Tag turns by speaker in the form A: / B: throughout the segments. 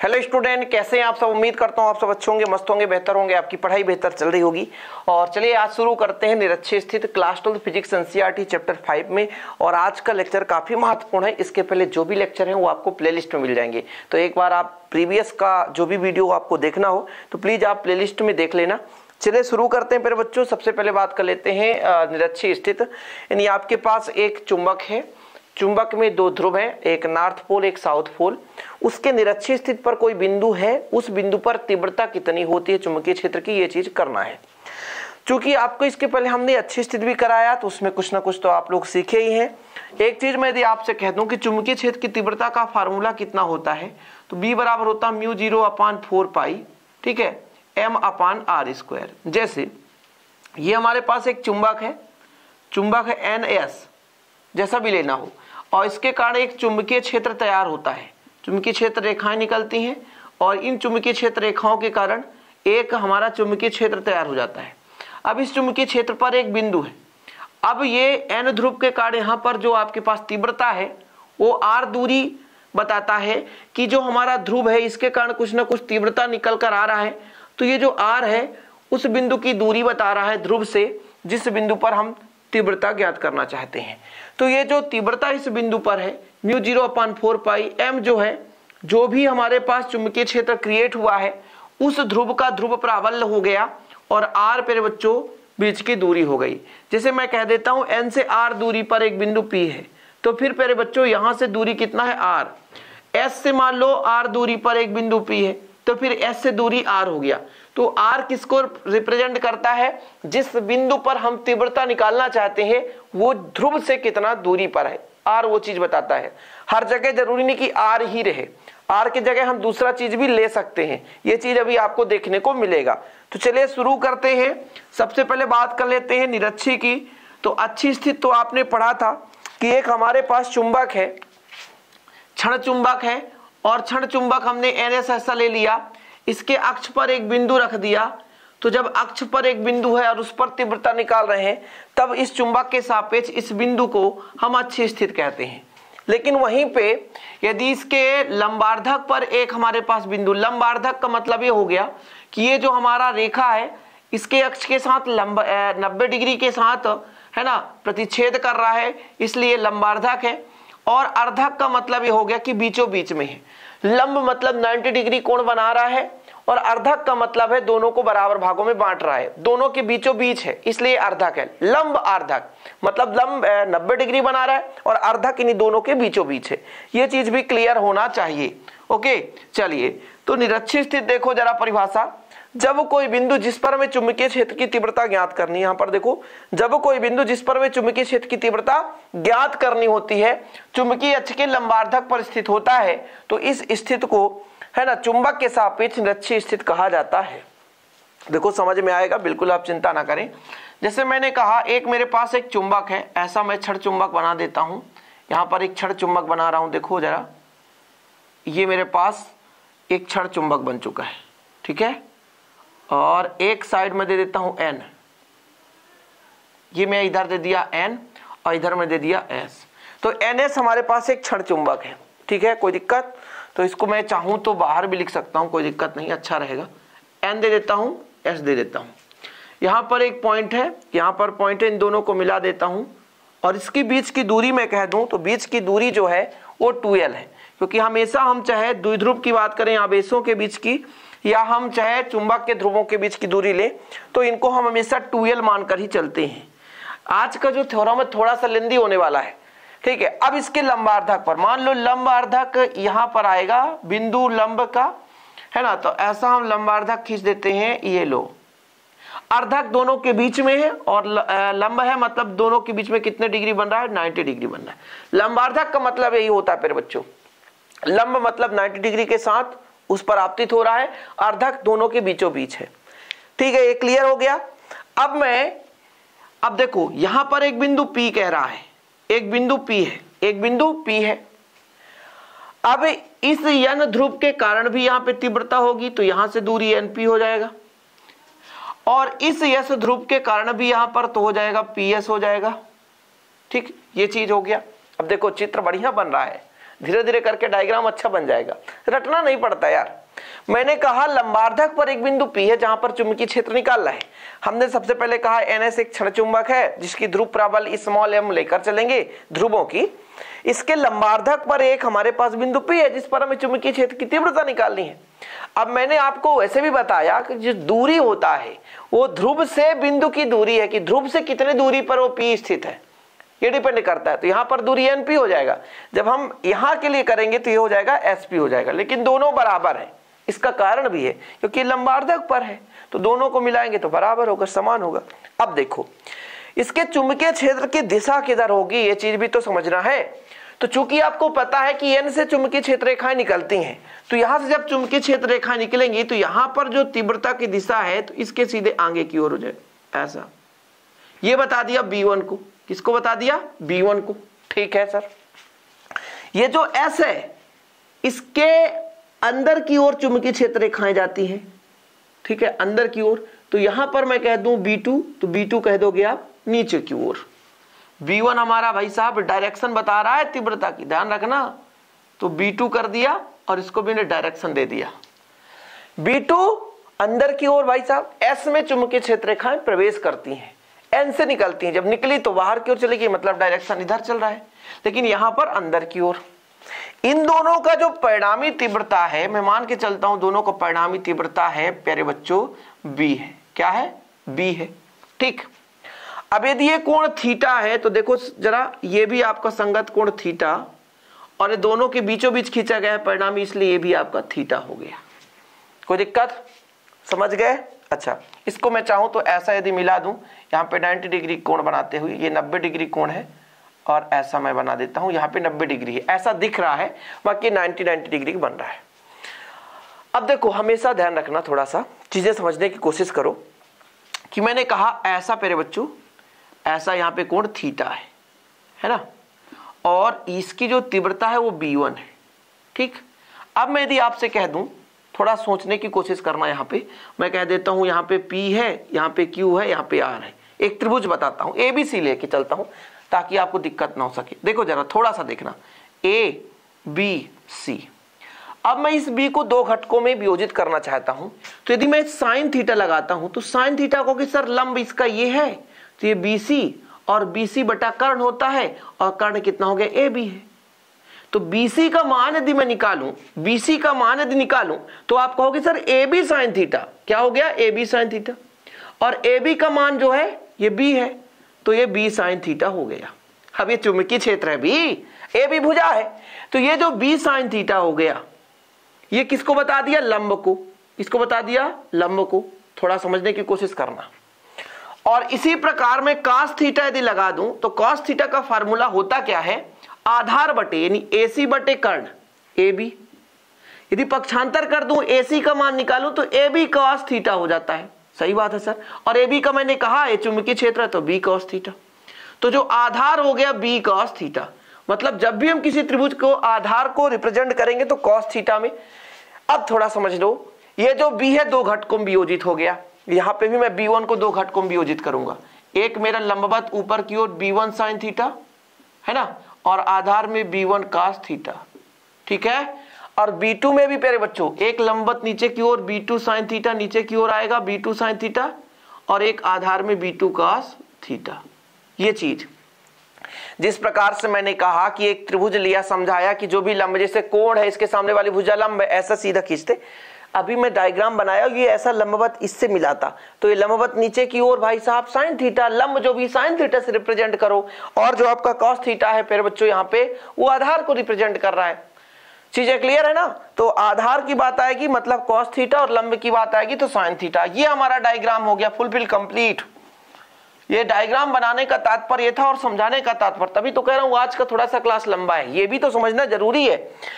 A: Hello student, कैसे हैं आप सब। उम्मीद करता हूं आप सब अच्छे होंगे, मस्त होंगे, बेहतर होंगे, आपकी पढ़ाई बेहतर चल रही होगी। और चलिए आज शुरू करते हैं निरक्षी स्थित क्लास 12 फिजिक्स एनसीईआरटी चैप्टर 5 में। और आज का लेक्चर काफी महत्वपूर्ण है। इसके पहले जो भी लेक्चर हैं वो आपको प्लेलिस्ट में मिल जाएंगे, तो एक बार आप प्रीवियस का जो भी वीडियो आपको देखना हो तो प्लीज आप प्लेलिस्ट में देख लेना। चलिए शुरू करते हैं। फिर बच्चों सबसे पहले बात कर लेते हैं निरक्षी स्थित, यानी आपके पास एक चुंबक है। चुंबक में दो ध्रुव हैं, एक नॉर्थ पोल एक साउथ पोल। उसके निरक्षी स्थिति पर कोई बिंदु है, उस बिंदु पर तीव्रता कितनी होती है चुंबकीय क्षेत्र की, ये चीज करना है। चूंकि आपको इसके पहले हमने अच्छी स्थिति भी कराया तो उसमें कुछ ना कुछ तो आप लोग सीखे ही हैं। एक चीज मैं यदि आपसे कह दूं कि चुंबकीय क्षेत्र की तीव्रता का फार्मूला कितना होता है तो B बराबर होता है μ0/4π, ठीक है, m/r²। जैसे ये हमारे पास एक चुंबक है NS, जैसा भी लेना हो, और इसके कारण एक चुंबकीय क्षेत्र तैयार होता है। चुंबकीय क्षेत्र रेखाएं निकलती हैं और इन चुंबकीय क्षेत्र रेखाओं के कारण एक हमारा चुंबकीय क्षेत्र तैयार हो जाता है। अब इस चुंबकीय क्षेत्र पर एक बिंदु है। अब ये n ध्रुव के कारण यहाँ पर जो आपके पास तीव्रता है वो r दूरी बताता है कि जो हमारा ध्रुव है इसके कारण कुछ ना कुछ तीव्रता निकल कर आ रहा है। तो ये जो r है उस बिंदु की दूरी बता रहा है ध्रुव से, जिस बिंदु पर हम तीव्रता ज्ञात करना चाहते हैं। तो ये जो तीव्रता इस बिंदु पर है μ0/4π, m जो है, जो भी हमारे पास चुंबकीय क्षेत्र क्रिएट हुआ है उस ध्रुव का ध्रुव प्राबल्य हो गया और r पर बच्चों बीच की दूरी हो गई। जैसे मैं कह देता हूं n से r दूरी पर एक बिंदु P है, तो फिर प्यारे बच्चों यहां से दूरी कितना है r। s से मान लो r दूरी पर एक बिंदु P है तो फिर s से दूरी r हो गया। तो r किसको रिप्रेजेंट करता है, जिस बिंदु पर हम तीव्रता निकालना चाहते हैं वो ध्रुव से कितना दूरी पर है, r वो चीज बताता है। हर जगह जरूरी नहीं कि r ही रहे, r की जगह हम दूसरा चीज भी ले सकते हैं। ये चीज अभी आपको देखने को मिलेगा। तो चलिए शुरू करते हैं। सबसे पहले बात कर लेते हैं निरक्षी की। तो अच्छी स्थिति तो आपने पढ़ा था कि एक हमारे पास चुंबक है, क्षण चुंबक है, और क्षण चुंबक हमने NS ऐसा ले लिया, इसके अक्ष पर एक बिंदु रख दिया। तो जब अक्ष पर एक बिंदु है और उस पर तीव्रता निकाल रहे हैं तब इस चुंबक के सापेक्ष इस बिंदु को हम अच्छी स्थिति कहते हैं। लेकिन वहीं पे यदि इसके लंबार्धक पर एक हमारे पास बिंदु, लंबार्धक का मतलब ये हो गया कि ये जो हमारा रेखा है इसके अक्ष के साथ 90 डिग्री के साथ है ना प्रतिच्छेद कर रहा है, इसलिए लंबार्धक है। और अर्धक का मतलब ये हो गया कि बीचों बीच में है। लंब मतलब 90 डिग्री कोण बना रहा है और अर्धक का मतलब है दोनों को बराबर भागों में बांट रहा है, दोनों के बीचों बीच है, इसलिए अर्धक है। लंब अर्धक मतलब लंब 90 डिग्री बना रहा है और अर्धक इन्हीं दोनों के बीचों बीच है। ये चीज भी क्लियर होना चाहिए। ओके, चलिए तो निरक्षी स्थिति देखो जरा परिभाषा। जब कोई बिंदु जिस पर हमें चुंबकीय क्षेत्र की तीव्रता ज्ञात करनी है, यहां पर देखो, जब कोई बिंदु जिस पर हमें चुंबकीय क्षेत्र की तीव्रता ज्ञात करनी होती है चुंबकीय अक्ष के लंबार्धक पर स्थित होता है तो इस स्थिति को है ना चुंबक के सापेक्ष निरक्षी स्थिति कहा जाता है। देखो समझ में आएगा, बिल्कुल आप चिंता ना करें। जैसे मैंने कहा एक मेरे पास एक चुंबक है, ऐसा मैं क्षण चुंबक बना देता हूं। यहां पर एक क्षण चुंबक बना रहा हूं, देखो जरा, ये मेरे पास एक क्षण चुंबक बन चुका है, ठीक है। और एक साइड में दे देता हूं n, ये मैं इधर दे दिया n और इधर में दे दिया s। तो NS हमारे पास एक क्षण चुंबक है, ठीक है, कोई दिक्कत। तो इसको मैं चाहूं तो बाहर भी लिख सकता हूं, कोई दिक्कत नहीं, अच्छा रहेगा। n दे देता हूं, s दे देता हूं। यहां पर एक पॉइंट है, यहां पर पॉइंट है, इन दोनों को मिला देता हूं। और इसकी बीच की दूरी मैं कह दूं तो बीच की दूरी जो है वो 2l है, क्योंकि हमेशा हम चाहे द्विध्रुव की बात करें आवेशों के बीच की या हम चाहे चुंबक के ध्रुवों के बीच की दूरी ले तो इनको हम हमेशा 2l मानकर ही चलते हैं। आज का जो थ्योरम है थोड़ा सा लेंदी होने वाला है, ठीक है। अब इसके लंबार्धक पर मान लो लंबार्धक यहां पर आएगा बिंदु लंब का, है ना, तो ऐसा हम लंबार्धक खींच देते हैं, ये लो। अर्धक दोनों के बीच में है और लंब है, मतलब दोनों के बीच में कितने डिग्री बन रहा है, 90 डिग्री बन रहा है। लंबार्धक का मतलब यही होता है मेरे बच्चों, लंब मतलब 90 डिग्री के साथ उस पर आपतित हो रहा है, अर्धक दोनों के बीचों बीच है, ठीक है। ये क्लियर हो गया। अब देखो यहां पर एक बिंदु P कह रहा है, एक बिंदु P है, एक बिंदु P है। अब इस n ध्रुव के कारण भी यहां पे तीव्रता होगी तो यहां से दूरी NP हो जाएगा, और इस s ध्रुव के कारण भी यहां पर तो हो जाएगा PS हो जाएगा, ठीक, ये चीज हो गया। अब देखो चित्र बढ़िया बन रहा है, धीरे धीरे करके डायग्राम अच्छा बन जाएगा, रटना नहीं पड़ता यार। मैंने कहा लंबार्धक पर एक बिंदु P है जहां पर चुंबकीय क्षेत्र निकालना है। हमने सबसे पहले कहा NS एक क्षण चुंबक है जिसकी ध्रुव प्रबल स्मॉल m लेकर चलेंगे ध्रुवों की। इसके लंबार्धक पर एक हमारे पास बिंदु P है जिस पर हमें चुंबकीय क्षेत्र की तीव्रता निकालनी है। अब मैंने आपको वैसे भी बताया कि जो दूरी होता है वो ध्रुव से बिंदु की दूरी है कि ध्रुव से कितने दूरी पर वो P स्थित है, ये डिपेंड करता है। तो यहां पर दूरी NP हो जाएगा, जब हम यहां के लिए करेंगे तो ये हो जाएगा SP हो जाएगा, लेकिन दोनों बराबर है। इसका कारण भी है क्योंकि लंबार्धक पर है तो दोनों को मिलाएंगे तो बराबर होगा, समान होगा। अब देखो इसके चुंबकीय क्षेत्र की दिशा किधर होगी, ये चीज भी तो समझना है। तो चूंकि आपको पता है कि N से चुंबकीय क्षेत्र रेखाएं निकलती हैं, तो यहां से जब चुंबकीय क्षेत्र रेखाएं निकलेंगी तो यहां पर जो तीव्रता की दिशा है तो इसके सीधे आगे की ओर हो जाए ऐसा। ये बता दिया B1 को, किसको बता दिया, B1 को। ठीक है सर, ये जो S है इसके अंदर की ओर चुंबकीय क्षेत्र रेखाएं जाती हैं, ठीक है, अंदर की ओर। तो यहां पर मैं कह दूं B2, तो B2 कह दोगे आप नीचे की ओर। B1 हमारा भाई साहब डायरेक्शन बता रहा है तीव्रता की, ध्यान रखना। तो B2 कर दिया और इसको भी ने डायरेक्शन दे दिया। B2 अंदर की ओर भाई साहब S में चुंबकीय क्षेत्र रेखाएं प्रवेश करती हैं, N से निकलती हैं। जब निकली तो बाहर की ओर चली गई, मतलब डायरेक्शन इधर चल रहा है, लेकिन यहां पर अंदर की ओर। इन दोनों का जो परिणामी तीव्रता है, मैं मान के चलता हूं दोनों का परिणामी तीव्रता है प्यारे बच्चों B है। क्या है, B है। ठीक, अब यदि ये कोण थीटा है तो देखो जरा, ये भी आपका संगत कोण थीटा और ये दोनों के बीचों बीच खींचा गया है परिणामी, इसलिए ये भी आपका थीटा हो गया। कोई दिक्कत, समझ गए? अच्छा, इसको मैं चाहूं तो ऐसा यदि मिला दूं, यहाँ पे 90 डिग्री कोण बनाते हुए, ये 90 डिग्री कोण है और ऐसा मैं बना देता हूं, यहाँ पे 90 डिग्री है, ऐसा दिख रहा है, बाकी 90 डिग्री बन रहा है। अब देखो हमेशा ध्यान रखना, थोड़ा सा चीजें समझने की कोशिश करो कि मैंने कहा ऐसा प्यारे बच्चों, ऐसा यहाँ पे कोण थीटा है ना, और इसकी जो तीव्रता है वो B1 है। ठीक, अब मैं यदि आपसे कह दूं, थोड़ा सोचने की कोशिश करना, यहाँ पे मैं कह देता हूं यहाँ पे P है, यहाँ पे Q है, यहाँ पे R है। एक त्रिभुज बताता हूं, ABC लेके चलता हूं ताकि आपको दिक्कत ना हो सके। देखो जरा थोड़ा सा देखना, ABC। अब मैं इस B को दो घटकों में वियोजित करना चाहता हूं, तो यदि मैं साइन थीटा लगाता हूं तो साइन थीटा को कि सर लंब इसका ये है, तो ये BC और BC बटा कर्ण होता है, और कर्ण कितना हो गया, AB है। तो BC का मान यदि मैं निकालूं, BC का मान यदि निकालूं तो आप कहोगे सर AB साइन थीटा, क्या हो गया, AB साइन थीटा, और AB का मान जो है ये B है, तो ये B साइन थीटा हो गया। अब ये चुंबकीय क्षेत्र है B, AB भुजा है, तो ये जो B साइन थीटा हो गया, ये किसको बता दिया, लंब को। इसको बता दिया, लंब को। थोड़ा समझने की कोशिश करना। और इसी प्रकार में cos थीटा यदि लगा दूं तो cos थीटा का फार्मूला होता क्या है, आधार बटे यानी AC बटे कर्ण AB। यदि पक्षांतर कर दूं, AC का मान निकालूं तो AB cos थीटा हो जाता है। सही बात है सर, और AB का मैंने कहा है चुंबकीय क्षेत्र है तो B cos थीटा। तो जो आधार हो गया B cos थीटा, मतलब जब भी हम किसी त्रिभुज को आधार को रिप्रेजेंट करेंगे तो cos थीटा में। अब थोड़ा समझ लो, ये जो B है दो घटकों में वियोजित हो गया, यहां पे भी मैं B1 को दो घटकों में वियोजित करूंगा। एक मेरा लंबवत ऊपर की ओर B1 साइन थीटा है ना, और आधार में B1 cos थीटा। ठीक है, और B2 में भी प्यारे बच्चों एक लंबवत नीचे की ओर B2 साइन थीटा, नीचे की ओर आएगा B2 साइन थीटा, और एक आधार में B2 cos थीटा। ये चीज जिस प्रकार से मैंने कहा कि एक त्रिभुज लिया, समझाया कि जो भी लंब, जैसे कोण है इसके सामने वाली भुजा लंब है, ऐसा सीधा खींचते। अभी मैं डायग्राम बनाया, ये ऐसा लंबवत इससे मिला था, तो ये लंबवत नीचे की ओर भाई साहब साइन थीटा, लंब जो भी साइन थीटा से रिप्रेजेंट करो, और जो आपका cos थीटा है प्यारे बच्चों यहाँ पे वो आधार को रिप्रेजेंट कर रहा है। चीजें क्लियर है ना? तो आधार की बात आएगी मतलब cos थीटा, और लंब की बात आएगी तो साइन थीटा। ये हमारा डायग्राम हो गया फुलफिल कंप्लीट। ये डायग्राम बनाने का तात्पर्य था और समझाने का तात्पर्य, तभी तो कह रहा हूं आज का थोड़ा सा क्लास लंबा है। ये भी तो समझना जरूरी है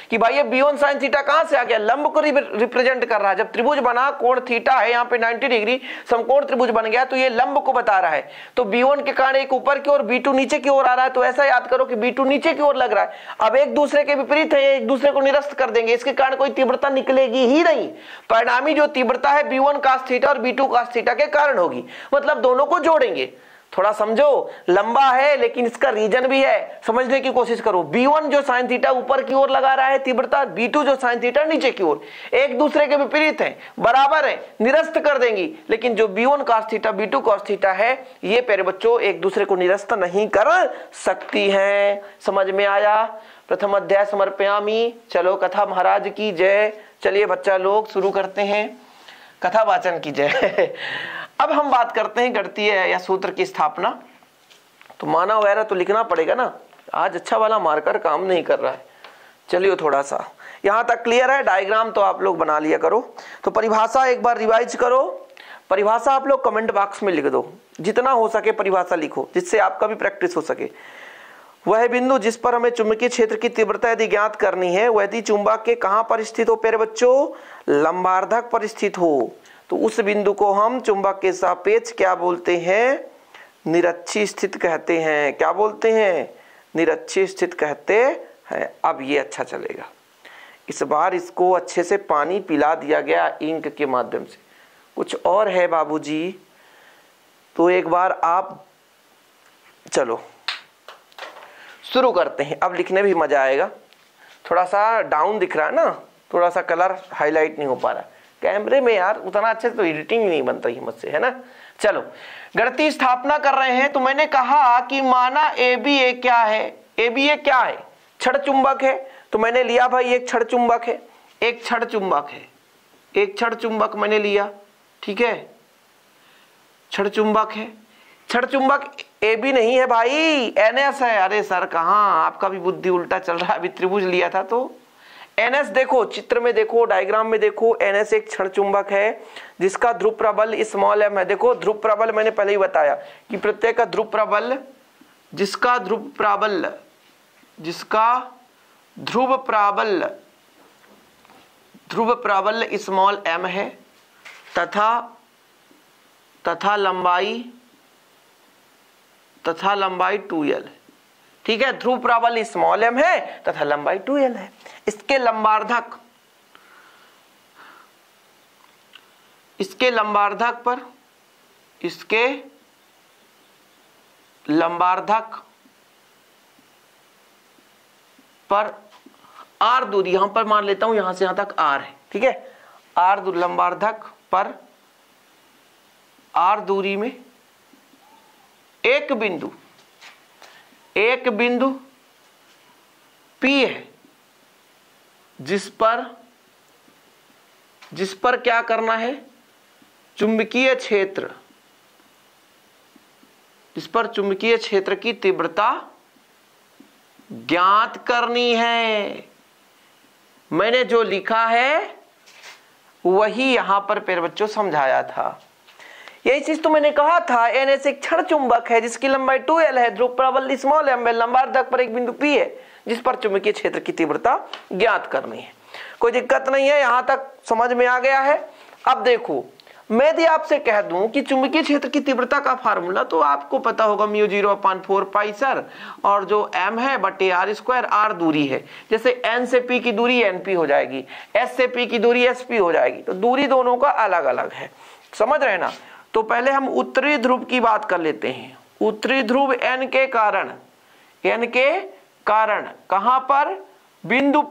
A: कि भाई ये B1 साइन थीटा कहां से आ गया, लंब को रिप्रेजेंट कर रहा है। जब त्रिभुज बना, कोण थीटा है, यहाँ पे 90 डिग्री समकोण त्रिभुज बन गया, तो ये लंब को बता रहा है। तो B1 के कारण एक ऊपर की ओर, B2 नीचे की ओर आ रहा है, तो ऐसा याद करो कि B2 नीचे की ओर लग रहा है। अब एक दूसरे के विपरीत है, एक दूसरे को निरस्त कर देंगे, इसके कारण कोई तीव्रता निकलेगी ही नहीं। परिणामी जो तीव्रता है B1 cos थीटा और B2 cos थीटा के कारण होगी, मतलब दोनों को जोड़ेंगे। थोड़ा समझो, लंबा है लेकिन इसका रीजन भी है, समझने की कोशिश करो। B1 जो साइन थीटा ऊपर की ओर लगा रहा है तीव्रता, B2 जो साइन थीटा नीचे की ओर, एक दूसरे के विपरीत हैं, बराबर है, निरस्त कर देंगी। लेकिन जो B1 cos theta B2 cos theta है, ये प्यारे बच्चों एक दूसरे को निरस्त नहीं कर सकती हैं। समझ में आया? प्रथम अध्याय समर्पयामी। चलो कथा महाराज की जय। चलिए बच्चा लोग शुरू करते हैं, कथा वाचन की जय। अब हम बात करते हैं गणितीय या सूत्र की स्थापना। तो माना वगैरह तो लिखना पड़ेगा ना, आज अच्छा वाला मार्कर काम नहीं कर रहा है। चलिए थोड़ा सा यहां तक क्लियर है। डायग्राम तो आप लोग बना लिया करो। तो परिभाषा एक बार रिवाइज करो। परिभाषा आप लोग कमेंट बॉक्स में लिख दो, जितना हो सके परिभाषा लिखो, जिससे आपका भी प्रैक्टिस हो सके। वह बिंदु जिस पर हमें चुंबकीय क्षेत्र की तीव्रता यदि ज्ञात करनी है, वह यदि चुंबक के कहां पर स्थित हो प्यारे बच्चों? लंबार्धक पर स्थित हो, तो उस बिंदु को हम चुंबक के सापेक्ष क्या बोलते हैं? निरक्षीय स्थित कहते हैं। क्या बोलते हैं? निरक्षीय स्थित कहते हैं। अब ये अच्छा चलेगा। इस बार इसको अच्छे से पानी पिला दिया गया इंक के माध्यम से। कुछ और है बाबूजी, तो एक बार आप चलो शुरू करते हैं। अब लिखने भी मजा आएगा। थोड़ा सा डाउन दिख रहा है ना, थोड़ा सा कलर हाईलाइट नहीं हो पा रहा कैमरे में यार, उतना अच्छे से तो एडिटिंग नहीं बन रही मुझसे, है ना। चलो गणितीय स्थापना कर रहे हैं। तो मैंने कहा कि माना AB एक क्या है? AB एक क्या है? क्षण चुंबक है। तो मैंने लिया भाई एक क्षण चुंबक है, एक क्षण चुंबक है, एक क्षण चुंबक मैंने लिया, ठीक है, क्षण चुंबक है। क्षण चुंबक AB नहीं है भाई, NS है। अरे सर कहाँ, आपका भी बुद्धि उल्टा चल रहा है। अभी त्रिभुज लिया था तो NS देखो, चित्र में देखो, डायग्राम में देखो, NS एक क्षण चुंबक है जिसका ध्रुव प्रबल स्मॉल m है। देखो ध्रुव प्रबल मैंने पहले ही बताया कि प्रत्येक का ध्रुव प्रबल, जिसका ध्रुव प्रबल स्मॉल m है तथा लंबाई 2l, ठीक है। ध्रुव प्रबल स्मॉल m है तथा लंबाई 2l है। इसके लंबार्धक पर r दूरी, यहां पर मान लेता हूं यहां से यहां तक r है, ठीक है। लंबार्धक पर r दूरी में एक बिंदु P है, जिस पर क्या करना है? चुंबकीय क्षेत्र की तीव्रता ज्ञात करनी है। मैंने जो लिखा है वही यहां पर प्यारे बच्चों समझाया था। यही चीज तो मैंने कहा था। NS एक क्षण चुंबक है जिसकी लंबाई 2l है, ध्रुव प्रबल स्मॉल m है, लंबार्धक पर एक बिंदु P है जिस पर चुंबकीय क्षेत्र की तीव्रता ज्ञात करनी है। कोई दिक्कत नहीं है, यहां तक समझ में आ गया है। अब देखो, मैं यदि आपसे कह दूं कि चुंबकीय क्षेत्र की तीव्रता का फार्मूला, तो आपको पता होगा μ0/4 पाई सर, और जो m है बटे r², r दूरी है। जैसे n से p की दूरी np हो जाएगी, s से p की दूरी sp हो जाएगी, तो दूरी दोनों का अलग अलग है, समझ रहे ना। तो पहले हम उत्तरी ध्रुव की बात कर लेते हैं। उत्तरी ध्रुव n के कारण कहां पर? बिंदु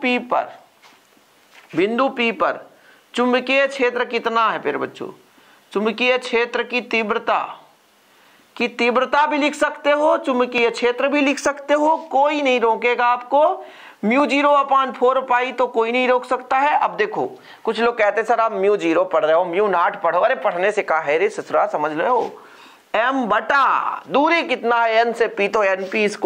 A: P पर चुंबकीय क्षेत्र कितना है फिर बच्चों? चुंबकीय क्षेत्र की तीव्रता भी लिख सकते हो, चुंबकीय क्षेत्र भी लिख सकते हो, कोई नहीं रोकेगा आपको। μ0/4 पाई तो कोई नहीं रोक सकता है। अब देखो, कुछ लोग कहते हैं सर आप μ0 पढ़ रहे हो, μ0 पढ़ो। अरे पढ़ने से कहा है रे ससुरा, समझ रहे हो? m बटा दूरी कितना है? n से p, तो np²।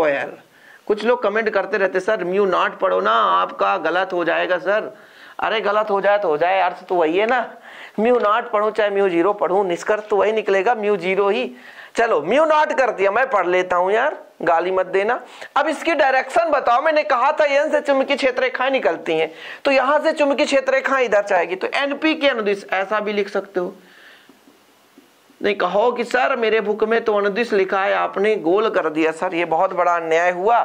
A: कुछ लोग कमेंट करते रहते सर μ0 पढ़ो ना, आपका गलत हो जाएगा सर। अरे गलत हो जाए तो हो जाए, अर्थ तो वही है ना। μ0 पढ़ूं चाहे μ0 पढ़ूं, निष्कर्ष तो वही निकलेगा, μ0 ही। चलो μ0 कर दिया, मैं पढ़ लेता हूं यार, गाली मत देना। अब इसकी डायरेक्शन बताओ। मैंने कहा था n से चुंबकीय क्षेत्र रेखाएं निकलती हैं, तो यहां से चुंबकीय क्षेत्र रेखाएं इधर जाएगी, तो NP के अनुदिश ऐसा भी लिख सकते हो। नहीं कहो कि सर मेरे बुक में तो अनुदिश लिखा है, आपने गोल कर दिया सर, ये बहुत बड़ा अन्याय हुआ।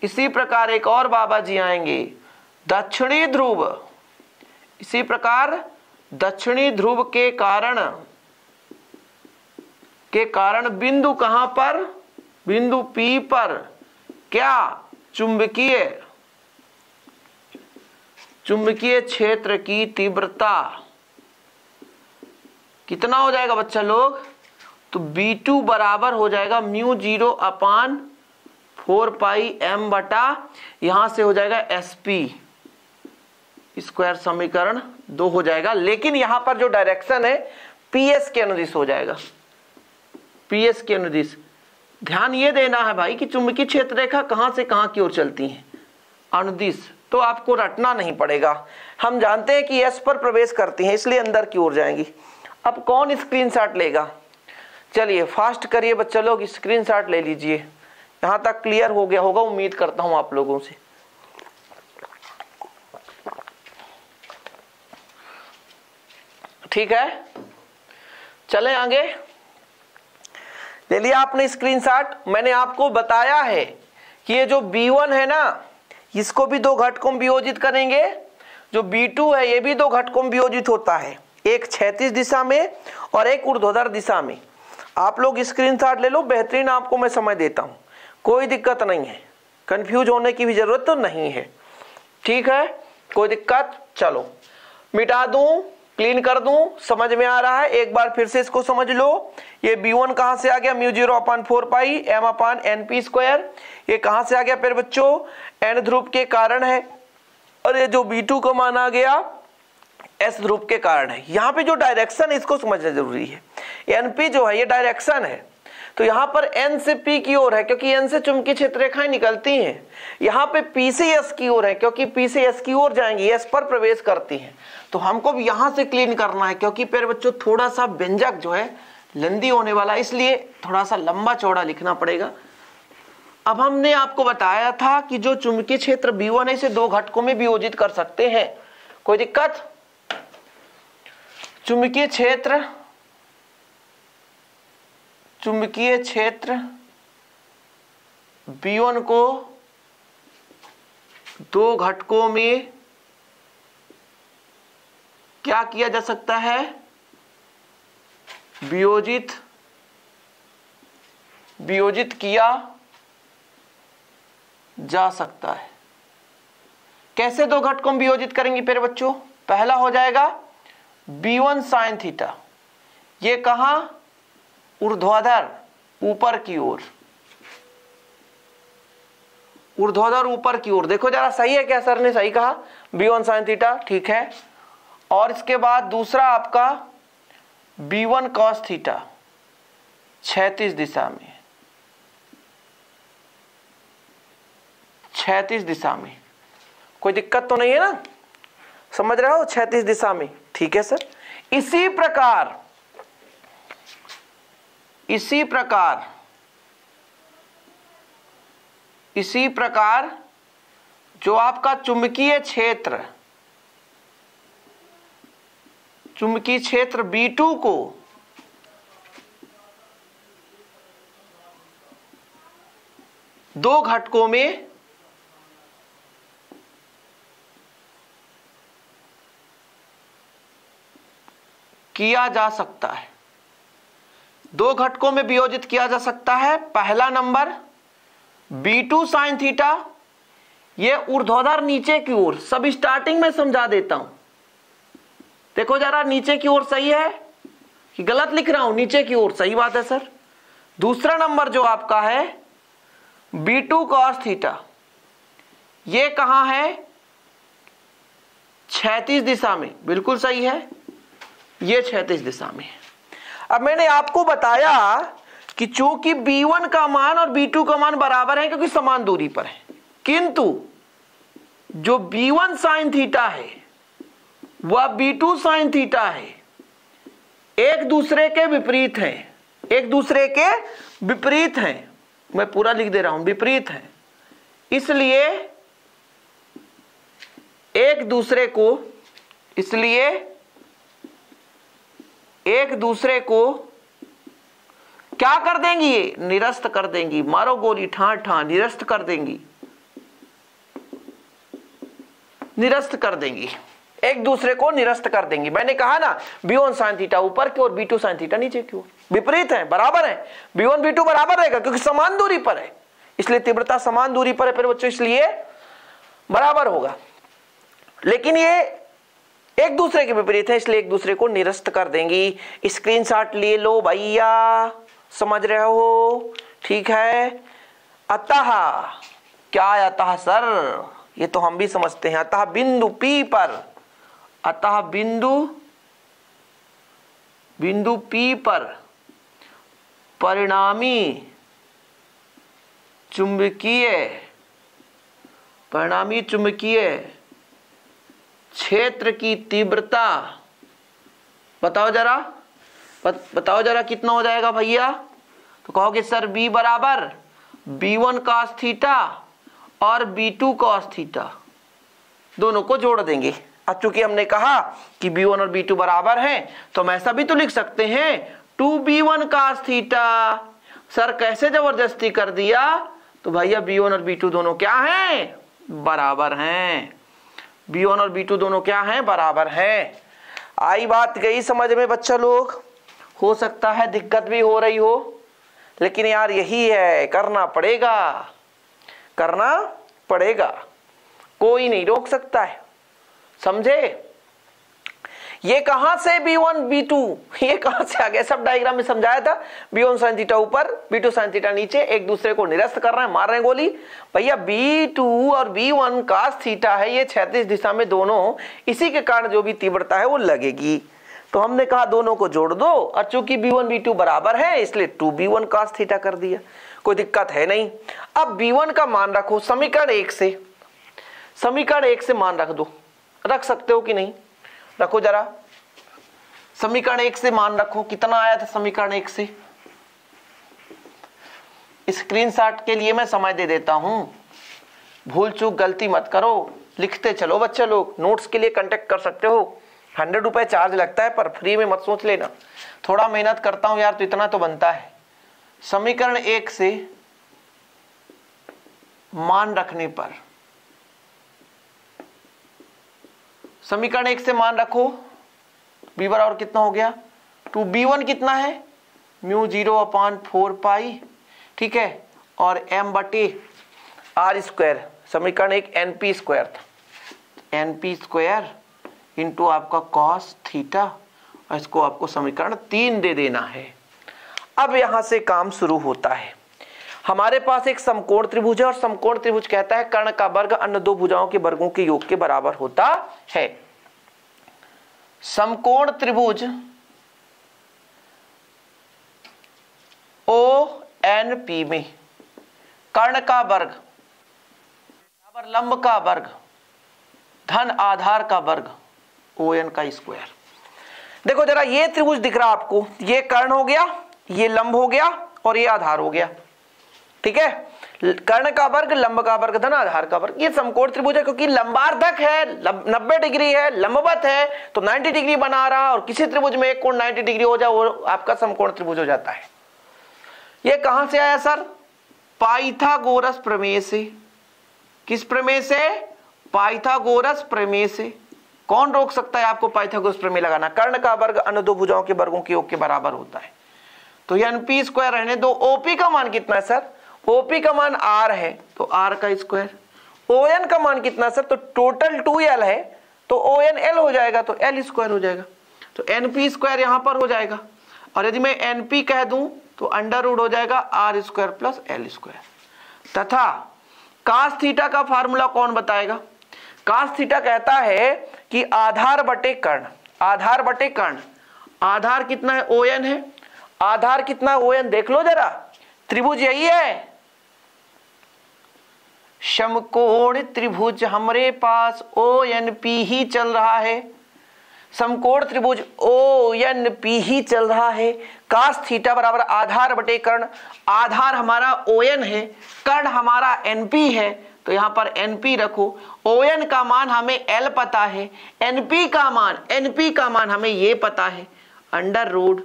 A: इसी प्रकार एक और बाबा जी आएंगे, दक्षिणी ध्रुव। इसी प्रकार दक्षिणी ध्रुव के कारण के कारण बिंदु कहां पर, बिंदु P पर क्या चुंबकीय क्षेत्र की तीव्रता कितना हो जाएगा बच्चा लोग, तो B2 बराबर हो जाएगा μ0/4πm बटा यहां से हो जाएगा SP स्क्वायर, समीकरण 2 हो जाएगा। लेकिन यहां पर जो डायरेक्शन है PS के अनुदिश हो जाएगा, PS के अनुदिश। ध्यान ये देना है भाई कि चुंबकीय क्षेत्र रेखा कहां से कहां की ओर चलती है, अनुदिश, तो आपको रटना नहीं पड़ेगा। हम जानते हैं कि S पर प्रवेश करती हैं इसलिए अंदर की ओर जाएंगी। अब कौन स्क्रीनशॉट लेगा, चलिए फास्ट करिए बच्चा लोग, स्क्रीनशॉट ले लीजिए। यहां तक क्लियर हो गया होगा उम्मीद करता हूं आप लोगों से। ठीक है, चले आगे। ले लिया आपने स्क्रीनशॉट। मैंने आपको बताया है कि ये जो B1 है ना, इसको भी दो घटकों में वियोजित करेंगे। जो B2 है ये भी दो घटकों में वियोजित होता है, एक क्षैतिज दिशा में और एक ऊर्ध्वाधर दिशा में। आप लोग स्क्रीनशॉट ले लो, बेहतरीन आपको मैं समय देता हूं, कोई दिक्कत नहीं है, कंफ्यूज होने की भी जरूरत तो नहीं है। ठीक है, कोई दिक्कत, चलो मिटा दूं, क्लीन कर दूं, समझ में आ रहा है। एक बार फिर से इसको समझ लो। ये B1 कहां से आ गया, μ0/4πm/NP²। ये कहां से आ गया फिर बच्चों, N ध्रुव के कारण है। और ये जो B2 का मान आ गया S ध्रुव के कारण है। यहाँ पे जो डायरेक्शन है इसको समझना जरूरी है। NP जो है ये डायरेक्शन है, तो यहाँ पर N से P की ओर है क्योंकि N से चुंबकीय क्षेत्र रेखाएं निकलती हैं। यहाँ पे P से S की ओर है क्योंकि P से S की ओर जाएंगी, S पर प्रवेश करती हैं। तो हमको भी यहाँ से क्लीन करना है क्योंकि फिर बच्चों थोड़ा सा व्यंजक जो है लंदी होने वाला है, इसलिए थोड़ा सा लंबा चौड़ा लिखना पड़ेगा। अब हमने आपको बताया था कि जो चुंबकीय क्षेत्र B1 है इसे दो घटकों में वियोजित कर सकते हैं। कोई दिक्कत, चुंबकीय क्षेत्र B1 को दो घटकों में क्या किया जा सकता है, वियोजित किया जा सकता है। कैसे दो घटकों में वियोजित करेंगे फिर बच्चों, पहला हो जाएगा B1 sin थीटा, ये कहां, ऊर्ध्वाधर ऊपर की ओर, ऊर्ध्वाधर ऊपर की ओर। देखो जरा सही है क्या, सर ने सही कहा, B1 sin थीटा, ठीक है। और इसके बाद दूसरा आपका B1 cos थीटा, क्षैतिज दिशा में, क्षैतिज दिशा में। कोई दिक्कत तो नहीं है ना, समझ रहे हो, क्षैतिज दिशा में, ठीक है सर। इसी प्रकार जो आपका चुंबकीय क्षेत्र B2 को दो घटकों में किया जा सकता है, दो घटकों में वियोजित किया जा सकता है। पहला नंबर B2 sin थीटा, ये ऊर्ध्वाधर नीचे की ओर, सब स्टार्टिंग में समझा देता हूं। देखो जरा नीचे की ओर सही है कि गलत लिख रहा हूं, नीचे की ओर सही बात है सर। दूसरा नंबर जो आपका है B2 cos थीटा, ये कहां है, क्षैतिज दिशा में, बिल्कुल सही है, ये क्षैतिज दिशा में है। अब मैंने आपको बताया कि चूंकि B1 का मान और B2 का मान बराबर है क्योंकि समान दूरी पर है, किंतु जो B1 sin थीटा है वह B2 sin थीटा है, एक दूसरे के विपरीत हैं, एक दूसरे के विपरीत हैं। मैं पूरा लिख दे रहा हूं, विपरीत हैं, इसलिए एक दूसरे को क्या कर देंगी, ये निरस्त कर देंगी। मारो गोली ठा ठा, निरस्त कर देंगी, निरस्त कर देंगी। एक दूसरे को निरस्त कर देंगे। मैंने कहा ना b1 sin थीटा ऊपर की ओर b2 sin थीटा नीचे की ओर, विपरीत है, बराबर है, b1 b2 बराबर रहेगा क्योंकि समान दूरी पर है, इसलिए तीव्रता समान दूरी पर है फिर बच्चों, इसलिए बराबर होगा। लेकिन ये एक दूसरे के विपरीत है, इसलिए एक दूसरे को निरस्त कर देंगी। स्क्रीनशॉट ले लो भैया, समझ रहे हो? ठीक है। अतः क्या है अतः सर? ये तो हम भी समझते हैं। अतः बिंदु P पर, अतः बिंदु P पर परिणामी चुंबकीय क्षेत्र की तीव्रता बताओ जरा कितना हो जाएगा भैया? तो कहोगे सर B बराबर B1 cos थीटा और B2 cos थीटा, दोनों को जोड़ देंगे। अब चूंकि हमने कहा कि B1 और B2 बराबर हैं तो हम ऐसा भी तो लिख सकते हैं 2B1 cos थीटा। सर कैसे जबरदस्ती कर दिया? तो भैया B1 और B2 दोनों क्या हैं? बराबर हैं। B1 और B2 दोनों क्या हैं? बराबर हैं। आई बात गई समझ में बच्चा लोग? हो सकता है दिक्कत भी हो रही हो, लेकिन यार यही है, करना पड़ेगा, कोई नहीं रोक सकता है, समझे? ये कहां से B1 B2 ये कहां से आ गया? सब डायग्राम में समझाया था। B1 sin थीटा ऊपर, B2 sin थीटा नीचे, एक दूसरे को निरस्त कर रहे हैं, मार रहे हैं गोली। भैया B2 और B1 cos थीटा है, ये क्षैतिज दिशा में दोनों, इसी के कारण जो भी तीव्रता है वो लगेगी। तो हमने कहा दोनों को जोड़ दो, और चूंकि B1 B2 बराबर है इसलिए 2B1 cos थीटा कर दिया, कोई दिक्कत है नहीं। अब B1 का मान रखो समीकरण 1 से मान रख दो, रख सकते हो कि नहीं? रखो जरा, समीकरण 1 से मान रखो। कितना आया था समीकरण 1 से? स्क्रीनशॉट के लिए मैं समय दे देता हूं, भूल चूक गलती मत करो, लिखते चलो बच्चे लोग। नोट्स के लिए कांटेक्ट कर सकते हो, 100 रुपए चार्ज लगता है, पर फ्री में मत सोच लेना, थोड़ा मेहनत करता हूं यार तो इतना तो बनता है। समीकरण 1 से मान रखने पर, समीकरण 1 से मान रखो B बराबर कितना हो गया? 2B1 कितना है? μ0/4 पाई, ठीक है, और m/r²। समीकरण 1 NP² था, NP² इंटू आपका cos थीटा, और इसको आपको समीकरण 3 दे देना है। अब यहां से काम शुरू होता है। हमारे पास एक समकोण त्रिभुज है, और समकोण त्रिभुज कहता है कर्ण का वर्ग अन्य दो भुजाओं के वर्गों के योग के बराबर होता है। समकोण त्रिभुज ONP में कर्ण का वर्ग बराबर लंब का वर्ग धन आधार का वर्ग ON का स्क्वायर। देखो जरा, ये त्रिभुज दिख रहा आपको, ये कर्ण हो गया, ये लंब हो गया, और ये आधार हो गया, ठीक है। कर्ण का वर्ग, लंब का वर्ग, धन आधार का वर्ग, ये समकोण त्रिभुज है क्योंकि लंबार्धक है, 90 डिग्री है, लंबवत है तो 90 डिग्री बना रहा, और किसी त्रिभुज में एक कोण 90 डिग्री हो जाए वो आपका समकोण त्रिभुज हो जाता है। ये कहां से आया सर? पाइथागोरस प्रमेय से। किस प्रमेय से? पाइथागोरस प्रमेय से। कौन रोक सकता है आपको पाइथागोरस प्रमेय लगाना? कर्ण का वर्ग अन्य दो भुजाओं के वर्गों के योग के बराबर होता है। तो ये NP² रहने दो। OP का मान कितना है सर? OP का मान R है तो R का स्क्वायर। ON का मान कितना सर? तो टोटल 2L है तो ON L हो जाएगा, तो L² हो जाएगा, तो NP² यहां पर हो जाएगा। और यदि मैं NP कह दूं तो √ हो जाएगा R² + L²। तथा cos थीटा का फार्मूला कौन बताएगा? cos थीटा कहता है कि आधार बटे कर्ण, आधार बटे कर्ण। आधार कितना है? ON है। आधार कितना है? ON देख लो जरा, त्रिभुज यही है, समकोण त्रिभुज हमारे पास ONP ही चल रहा है, समकोण त्रिभुज ONP ही चल रहा है। cos थीटा बराबर आधार बटे कर्ण। आधार हमारा ON है, कर्ण हमारा NP है, तो यहां पर NP रखो। ON का मान हमें L पता है, NP का मान हमें ये पता है, √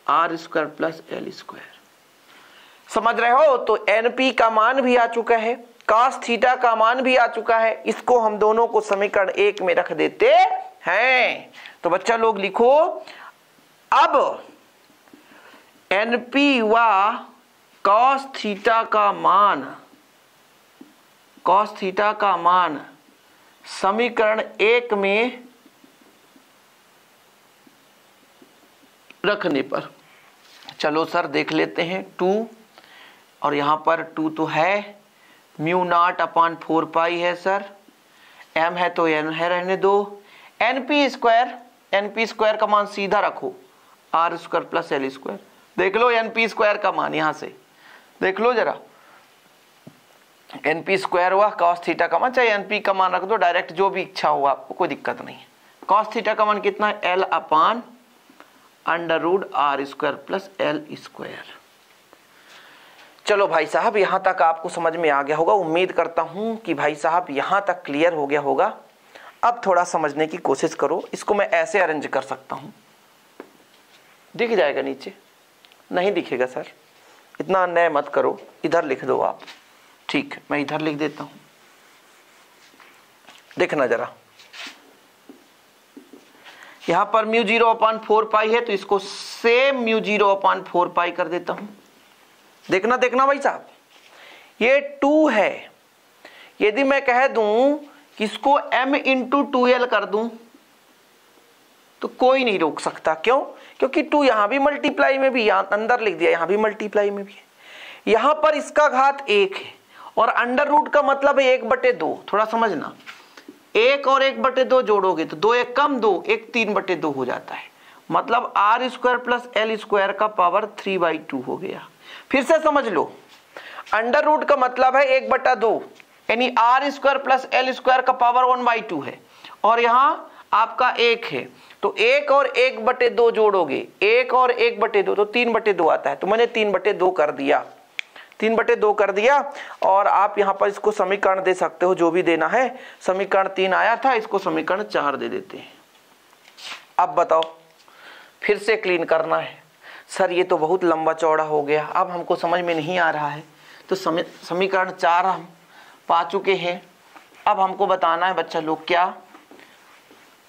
A: R² + L²। समझ रहे हो? तो NP का मान भी आ चुका है, cos थीटा का मान भी आ चुका है। इसको हम दोनों को समीकरण 1 में रख देते हैं। तो बच्चा लोग लिखो, अब एनपी व कॉस थीटा का मान समीकरण 1 में रखने पर, चलो सर देख लेते हैं। 2 और यहां पर 2 तो है, म्यू नॉट अपॉन 4 पाई है सर, m है तो n है, रहने दो। एनपी स्क्वायर का मान सीधा रखो, R square plus L square. देख लो एनपी स्क्वायर का मान, यहां से देख लो जरा, एनपी स्क्वायर हुआ कॉस थीटा का मान, चाहे एनपी का मान रख दो डायरेक्ट, जो भी इच्छा हो आपको, कोई दिक्कत नहीं है। कॉस थीटा का मान कितना है, l upon under root r square plus L square. चलो भाई साहब, यहां तक आपको समझ में आ गया होगा। उम्मीद करता हूं कि भाई साहब यहां तक क्लियर हो गया होगा। अब थोड़ा समझने की कोशिश करो। इसको मैं ऐसे अरेंज कर सकता हूं, दिख जाएगा नीचे? नहीं दिखेगा सर, इतना अन्याय मत करो, इधर लिख दो आप। ठीक, मैं इधर लिख देता हूं, देखना जरा। यहां पर म्यू 0/4 पाई है, तो इसको सेम म्यू 0/4 पाई कर देता हूं। देखना भाई साहब, ये 2 है। यदि मैं कह दूं कि इसको m इंटू 2l कर दूं तो कोई नहीं रोक सकता। क्यों? क्योंकि 2 यहां भी मल्टीप्लाई में भी, यहां अंदर लिख दिया, यहां भी मल्टीप्लाई में भी है। यहां पर इसका घात 1 है और अंडर रूट का मतलब है 1/2। थोड़ा समझना, 1 और 1/2 जोड़ोगे तो 2 1 कम 2, 1 3/2 हो जाता है। मतलब r square plus L square का पावर 3/2 हो गया। फिर से समझ लो, अंडर रूट का मतलब है 1/2, यानी r square plus L square का पावर 1/2 है, और यहां आपका 1 है, तो 1 और 1/2 जोड़ोगे, 1 और 1/2 तो 3/2 आता है। तो मैंने 3/2 कर दिया, 3/2 कर दिया। और आप यहां पर इसको समीकरण दे सकते हो, जो भी देना है। समीकरण 3 आया था, इसको समीकरण 4 दे देते हैं। अब बताओ, फिर से क्लीन करना है। सर ये तो बहुत लंबा चौड़ा हो गया, अब हमको समझ में नहीं आ रहा है। तो समीकरण 4 हम पा चुके हैं। अब हमको बताना है बच्चा लोग क्या,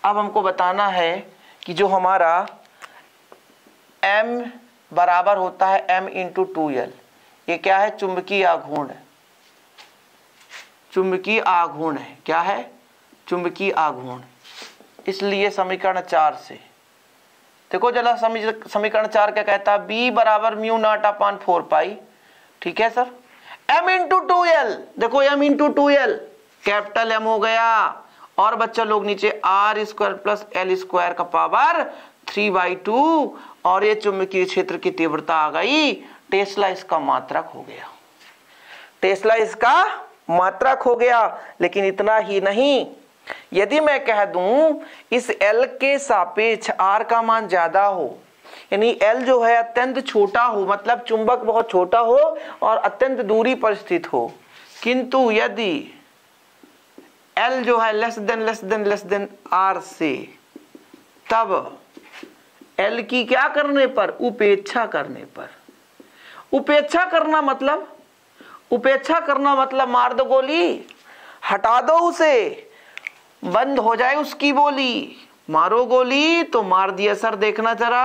A: अब हमको बताना है कि जो हमारा m बराबर होता है m इंटू 2l, ये क्या है? चुंबकीय आघूर्ण। चुंबकीय आघूर्ण है, क्या है? चुंबकीय आघूर्ण। इसलिए समीकरण 4 से देखो जरा, समीकरण 4 क्या कहता है? b बराबर म्यू नॉट अपॉन 4 पाई, ठीक है सर। m इंटू 2l, देखो m into 2l capital M हो गया, और बच्चा लोग नीचे r square plus L square का पावर 3/2, और ये चुंबकीय क्षेत्र की तीव्रता आ गई। टेस्ला इसका मात्रक हो गया, टेस्ला इसका मात्रक हो गया। लेकिन इतना ही नहीं, यदि मैं कह दूं इस L के सापेक्ष R का मान ज्यादा हो, यानी L जो है अत्यंत छोटा हो, मतलब चुंबक बहुत छोटा हो और अत्यंत दूरी पर स्थित हो, किंतु यदि L जो है लेस देन R से, तब L की क्या करने पर? उपेक्षा करने पर। उपेक्षा करना मतलब मार दो गोली, हटा दो उसे, बंद हो जाए उसकी बोली। मारो गोली तो मार दिया सर, देखना जरा,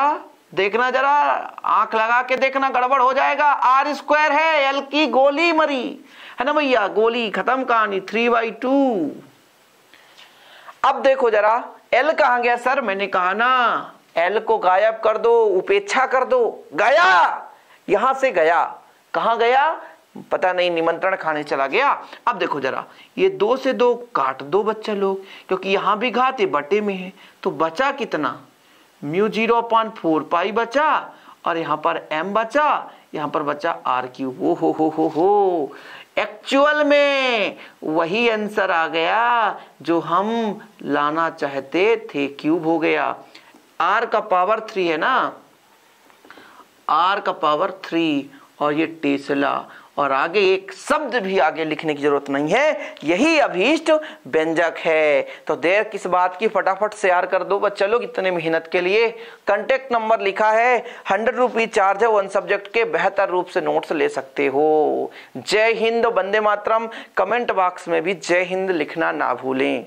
A: आंख लगा के देखना, गड़बड़ हो जाएगा। आर स्क्वायर है, एल की गोली मरी है ना भैया, गोली खत्म कहानी, 3/2। अब देखो जरा, एल कहां गया सर? मैंने कहा ना, एल को गायब कर दो, उपेक्षा कर दो। गया, यहां से गया, कहां गया पता नहीं, निमंत्रण खाने चला गया। अब देखो जरा, ये 2 से 2 काट दो बच्चा लोग, क्योंकि यहां भी घात बटे में है, तो बचा कितना? म्यू 0/4 पाई बचा, और यहां पर m बचा, यहां पर बचा r3। हो एक्चुअल में वही आंसर आ गया जो हम लाना चाहते थे, क्यूब हो गया। r का पावर 3 है ना, r का पावर 3, और ये टेस्ला। और आगे एक शब्द भी आगे लिखने की जरूरत नहीं है, यही अभीष्ट व्यंजक है। तो देर किस बात की, फटाफट शेयर कर दो बच्चा लोग इतने मेहनत के लिए। कांटेक्ट नंबर लिखा है, 100 रुपीज चार्ज है, 1 सब्जेक्ट के बेहतर रूप से नोट्स ले सकते हो। जय हिंद, वंदे मातरम। कमेंट बॉक्स में भी जय हिंद लिखना ना भूलें।